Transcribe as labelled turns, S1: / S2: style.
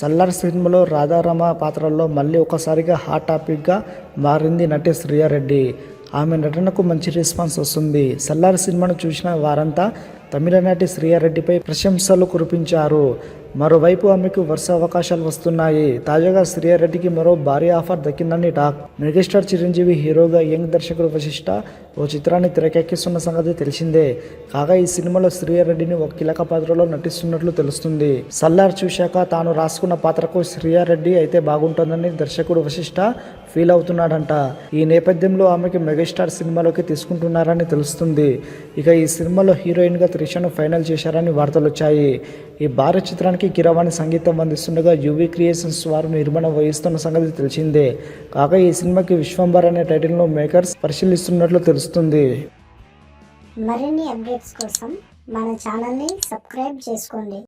S1: సల్లార్ సినిమాలో రాధారమ పాత్రలో మళ్ళీ ఒకసారిగా హాట్ టాపిక్గా మారింది నటి శ్రియారెడ్డి. ఆమె నటనకు మంచి రెస్పాన్స్ వస్తుంది. సల్లార్ సినిమాను చూసిన వారంతా తమిళ నటి శ్రియారెడ్డిపై ప్రశంసలు కురిపించారు. మరోవైపు ఆమెకు వరుస అవకాశాలు వస్తున్నాయి. తాజాగా శ్రియారెడ్డికి మరో భారీ ఆఫర్ దక్కిందని టాక్. మెగాస్టార్ చిరంజీవి హీరోగా యంగ్ దర్శకుడు వశిష్ఠ ఓ చిత్రాన్ని తెరకెక్కిస్తున్న సంగతి తెలిసిందే. కాగా ఈ సినిమాలో శ్రియారెడ్డిని ఒక కీలక పాత్రలో నటిస్తున్నట్లు తెలుస్తుంది. సల్లార్ చూశాక తాను రాసుకున్న పాత్రకు శ్రియారెడ్డి అయితే బాగుంటుందని దర్శకుడు వశిష్ఠ ఫీల్ అవుతున్నాడంట. ఈ నేపథ్యంలో ఆమెకి మెగాస్టార్ సినిమాలోకి తీసుకుంటున్నారని తెలుస్తుంది. ఇక ఈ సినిమాలో హీరోయిన్గా త్రిషను ఫైనల్ చేశారని వార్తలు వచ్చాయి. ఈ భారీ చిత్రానికి కిరవాణి సంగీతం అందిస్తుండగా యువి క్రియేషన్స్ వారు నిర్మాణం వహిస్తున్న సంగతి తెలిసిందే. కాగా ఈ సినిమాకి విశ్వంబర్ అనే టైటిల్ను మేకర్స్ పరిశీలిస్తున్నట్లు తెలుస్తుంది.
S2: మరిన్ని అప్డేట్స్ కోసం మన ఛానల్ని సబ్స్క్రైబ్ చేసుకోండి.